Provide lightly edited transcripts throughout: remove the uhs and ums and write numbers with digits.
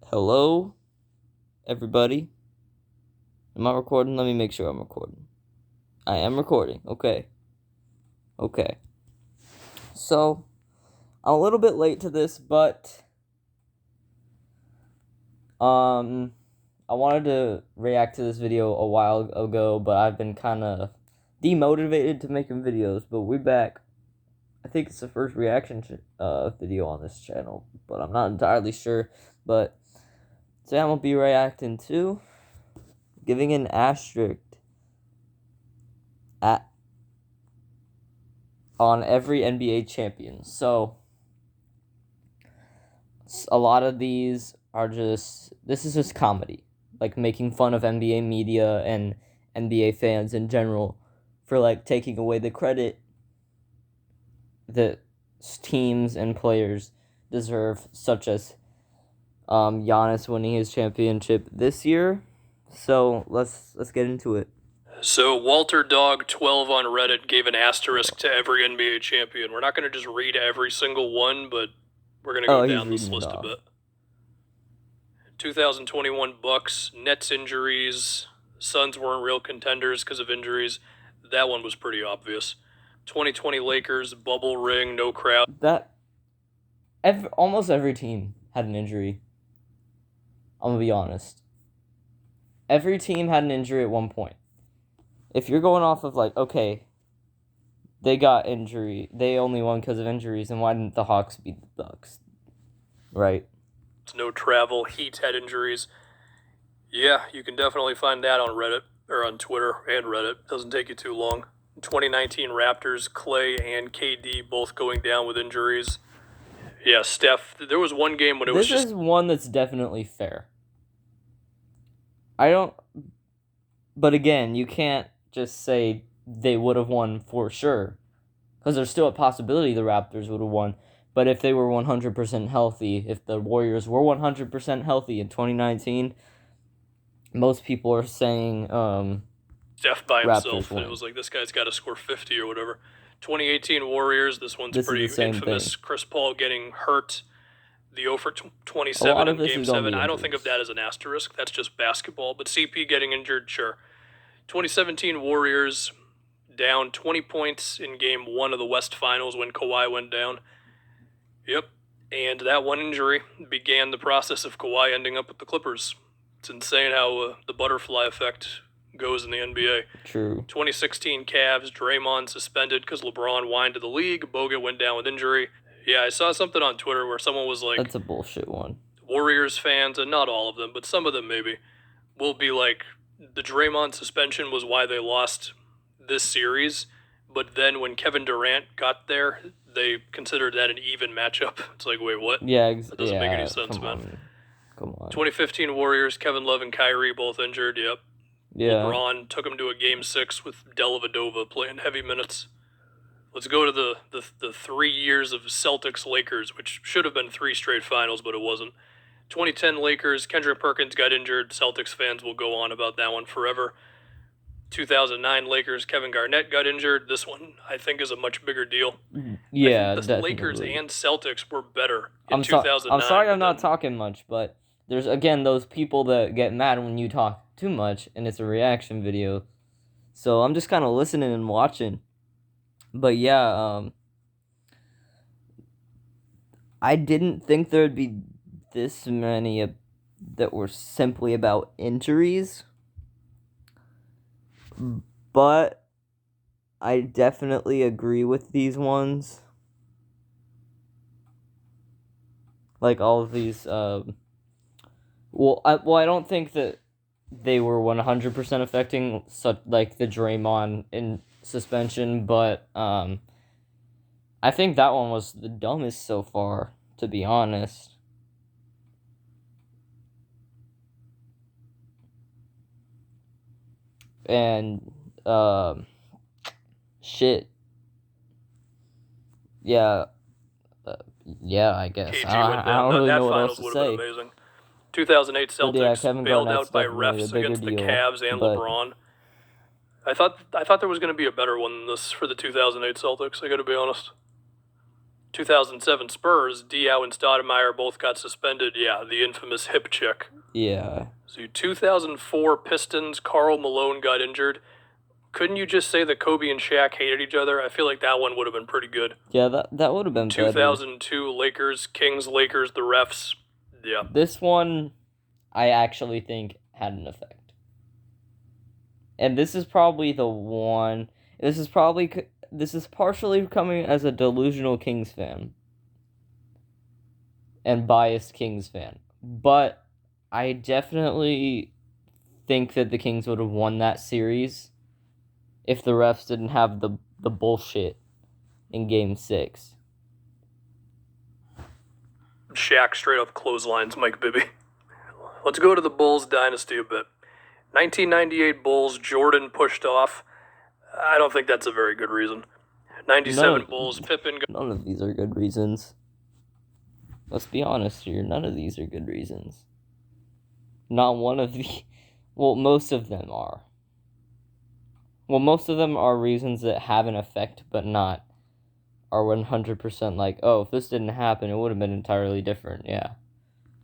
Hello, everybody. Am I recording? Let me make sure I'm recording. I am recording. Okay. So, I'm a little bit late to this, but I wanted to react to this video a while ago, but I've been kind of demotivated to making videos, but we're back. I think it's the first reaction video on this channel, but I'm not entirely sure. But today I'm gonna be reacting to giving an asterisk on every NBA champion. So a lot of these are this is just comedy, like making fun of NBA media and NBA fans in general for like taking away the credit that teams and players deserve, such as Giannis winning his championship this year. So let's get into it. So Walter Dog 12 on Reddit gave an asterisk to every NBA champion. We're not going to just read every single one, but we're going to go down this list a bit. 2021 Bucks, Nets injuries, Suns weren't real contenders because of injuries. That one was pretty obvious. 2020 Lakers, bubble ring, no crowd. Almost every team had an injury. I'm going to be honest. Every team had an injury at one point. If you're going off of like, okay, they got injury, they only won because of injuries, and why didn't the Hawks beat the Bucks? Right? No travel, Heat had injuries. Yeah, you can definitely find that on Reddit, or on Twitter and Reddit. Doesn't take you too long. 2019 Raptors, Clay and KD both going down with injuries. Yeah, Steph, there was one game when it was just... This is one that's definitely fair. But again, you can't just say they would have won for sure, because there's still a possibility the Raptors would have won. But if they were 100% healthy, if the Warriors were 100% healthy in 2019, most people are saying Steph by himself. And it was like, this guy's got to score 50 or whatever. 2018 Warriors, this one's pretty infamous. Chris Paul getting hurt. The 0 for 27 in Game 7. I don't think of that as an asterisk. That's just basketball. But CP getting injured, sure. 2017 Warriors down 20 points in Game 1 of the West Finals when Kawhi went down. Yep. And that one injury began the process of Kawhi ending up with the Clippers. It's insane how the butterfly effect goes in the NBA. True. 2016 Cavs, Draymond suspended because LeBron whined to the league. Bogut went down with injury. Yeah, I saw something on Twitter where someone was like... That's a bullshit one. Warriors fans, and not all of them, but some of them maybe, will be like, the Draymond suspension was why they lost this series, but then when Kevin Durant got there, they considered that an even matchup. It's like, wait, what? Yeah, that doesn't make any sense, man. Come on. 2015 Warriors, Kevin Love and Kyrie both injured, yep. Yeah. LeBron took him to a Game 6 with Dellavedova playing heavy minutes. Let's go to the 3 years of Celtics-Lakers, which should have been 3 straight finals, but it wasn't. 2010 Lakers, Kendrick Perkins got injured. Celtics fans will go on about that one forever. 2009 Lakers, Kevin Garnett got injured. This one, I think, is a much bigger deal. Yeah, I think the Lakers and Celtics were better in 2009. I'm sorry I'm not talking much, but there's, again, those people that get mad when you talk too much, and it's a reaction video. So I'm just kind of listening and watching. But yeah, I didn't think there would be this many that were simply about injuries. But I definitely agree with these ones. Like all of these, I don't think that they were 100% affecting such like the Draymond in suspension, but I think that one was the dumbest so far, to be honest. And shit. Yeah. Yeah, I guess. I don't really know what else to say. 2008 Celtics bailed out by refs against the Cavs and LeBron. I thought there was going to be a better one than this for the 2008 Celtics, I got to be honest. 2007 Spurs, Diaw and Stoudemire both got suspended. Yeah, the infamous hip check. Yeah. So 2004 Pistons, Karl Malone got injured. Couldn't you just say that Kobe and Shaq hated each other? I feel like that one would have been pretty good. Yeah, that would have been 2002 Lakers, Kings, Lakers, the refs. Yeah. This one, I actually think had an effect. And this is probably the one. This is partially coming as a delusional Kings fan and biased Kings fan. But I definitely think that the Kings would have won that series if the refs didn't have the bullshit in Game 6. Shaq straight up clotheslines Mike Bibby. Let's go to the Bulls dynasty a bit. 1998 Bulls, Jordan pushed off. I don't think that's a very good reason. 97 Bulls, Pippen. None of these are good reasons. Let's be honest here. None of these are good reasons. Not one of the... Well, most of them are. Well, most of them are reasons that have an effect, but not are 100% like, oh, if this didn't happen, it would have been entirely different. Yeah.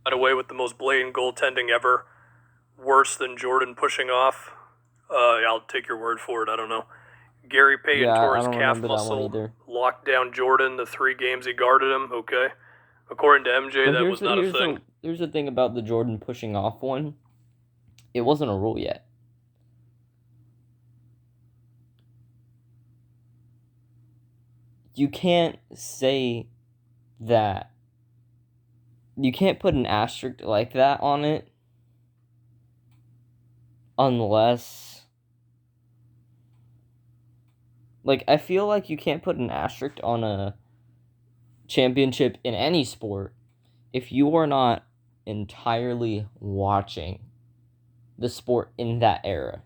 Got away with the most blatant goaltending ever. Worse than Jordan pushing off. I'll take your word for it. I don't know. Gary Payton tore his calf muscle, locked down Jordan the 3 games he guarded him. Okay. According to MJ, but that was not a thing. Here's the thing about the Jordan pushing off one. It wasn't a rule yet. You can't say that. You can't put an asterisk like that on it unless... Like, I feel like you can't put an asterisk on a championship in any sport if you are not entirely watching the sport in that era.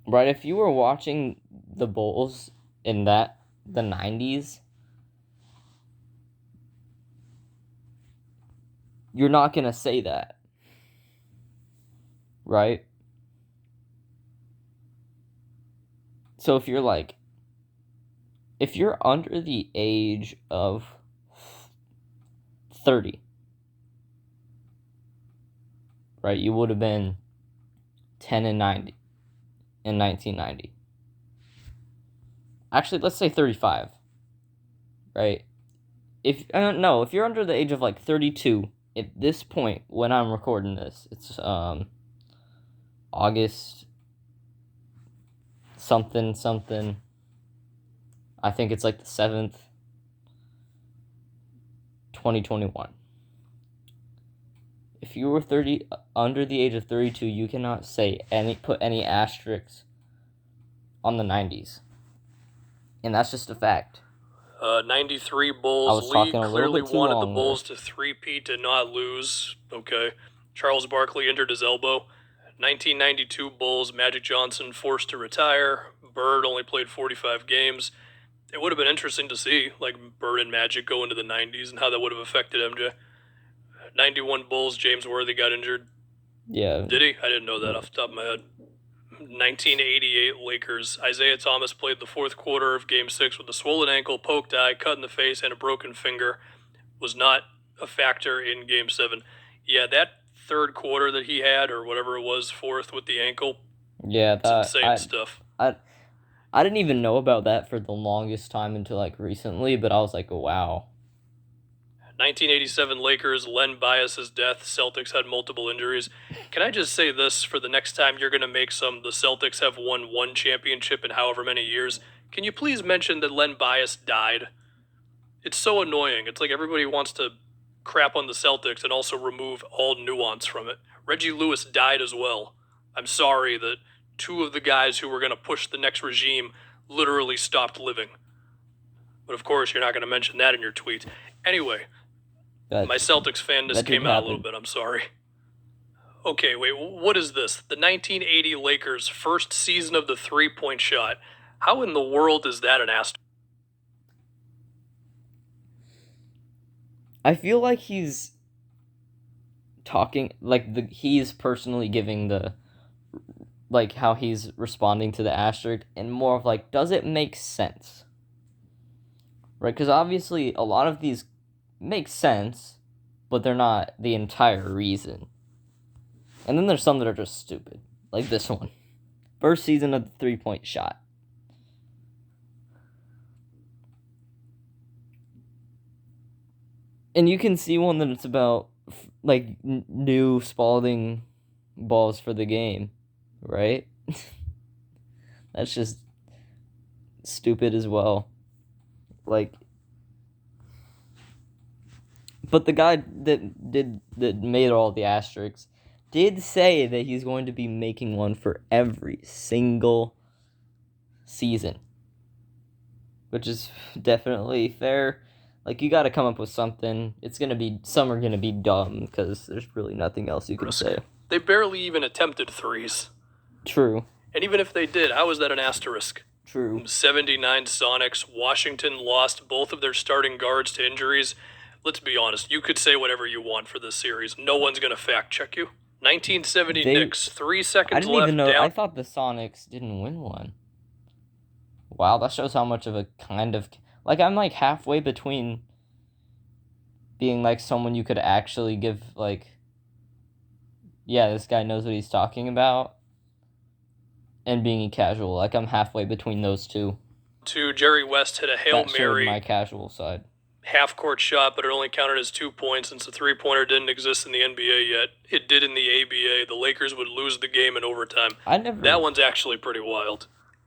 Right? If you were watching the Bulls in the 90s, you're not going to say that. Right? So if you're under the age of 30, right, you would have been 10-90 in 1990. Actually, let's say 35, right? If you're under the age of 32 at this point when I'm recording this, it's August something. I think it's the 7th, 2021. If you were under the age of 32, you cannot put any asterisks on the 90s. And that's just a fact. 93 Bulls league clearly wanted the Bulls to three-peat and not lose. Okay. Charles Barkley injured his elbow. 1992 Bulls, Magic Johnson forced to retire. Bird only played 45 games. It would have been interesting to see, Bird and Magic go into the 90s and how that would have affected MJ. 91 Bulls, James Worthy got injured. Yeah. Did he? I didn't know that off the top of my head. 1988 Lakers, Isaiah Thomas played the 4th quarter of Game 6 with a swollen ankle, poked eye, cut in the face, and a broken finger. Was not a factor in Game 7. Yeah, that 3rd quarter that he had, or whatever it was, 4th with the ankle. Yeah, that's insane stuff. I didn't even know about that for the longest time until recently, but I was like, oh, wow. 1987 Lakers, Len Bias's death. Celtics had multiple injuries. Can I just say this for the next time you're going to make the Celtics have won 1 championship in however many years? Can you please mention that Len Bias died? It's so annoying. It's like everybody wants to crap on the Celtics and also remove all nuance from it. Reggie Lewis died as well. I'm sorry that 2 of the guys who were going to push the next regime literally stopped living. But of course, you're not going to mention that in your tweet. Anyway, my Celtics fanness came out a little bit. I'm sorry. Okay, wait, what is this? The 1980 Lakers' first season of the 3-point shot. How in the world is that an asterisk? I feel like he's talking, he's personally giving how he's responding to the asterisk, and more of does it make sense? right? Because obviously a lot of these make sense, but they're not the entire reason. And then there's some that are just stupid, like this one. First season of the three-point shot. And you can see one that it's about, like, new Spalding balls for the game, right? That's just stupid as well. Like, but the guy that made all the asterisks did say that he's going to be making one for every single season, which is definitely fair. Like, you got to come up with something. Some are gonna be dumb because there's really nothing else you can say. They barely even attempted threes. True. And even if they did, how is that an asterisk? True. 79 Sonics. Washington lost both of their starting guards to injuries. Let's be honest, you could say whatever you want for this series. No one's going to fact check you. 1970 Knicks, 3 seconds left. I didn't even know. I thought the Sonics didn't win one. Wow, that shows how much of a kind of... Like, I'm, like, halfway between being, like, someone you could actually give, like... Yeah, this guy knows what he's talking about. And being a casual. Like, I'm halfway between those two. Jerry West hit a Hail Mary. My casual side. Half-court shot, but it only counted as 2 points since the three-pointer didn't exist in the NBA yet. It did in the ABA. The Lakers would lose the game in overtime. That one's actually pretty wild.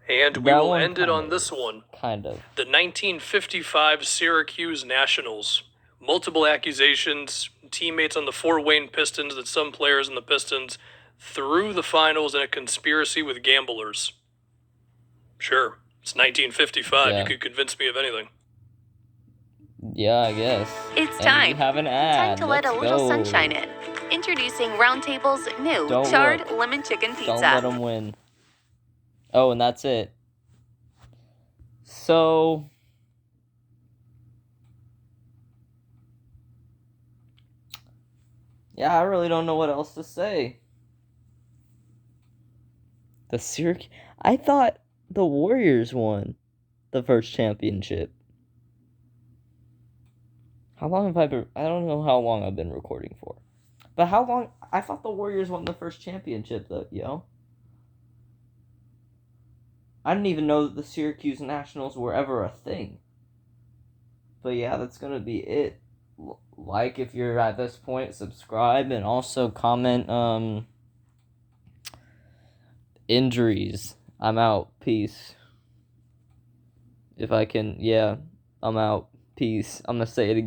And we will end it on this one. Kind of. The 1955 Syracuse Nationals. Multiple accusations, teammates on the Fort Wayne Pistons that some players in the Pistons threw the finals in a conspiracy with gamblers. Sure, it's 1955. Yeah. You could convince me of anything. Yeah, I guess. It's time. We have an ad. Time to let a little sunshine in. Introducing Roundtable's new charred lemon chicken pizza. Don't let them win. Oh, and that's it. So... Yeah, I really don't know what else to say. I thought the Warriors won the first championship. How long have I been... I don't know how long I've been recording for. But how long... I thought the Warriors won the first championship, though, yo. I didn't even know that the Syracuse Nationals were ever a thing. But yeah, that's gonna be it. Like if you're at this point, subscribe, and also comment, injuries. I'm out. Peace. If I can, yeah, I'm out. Peace. I'm gonna say it again.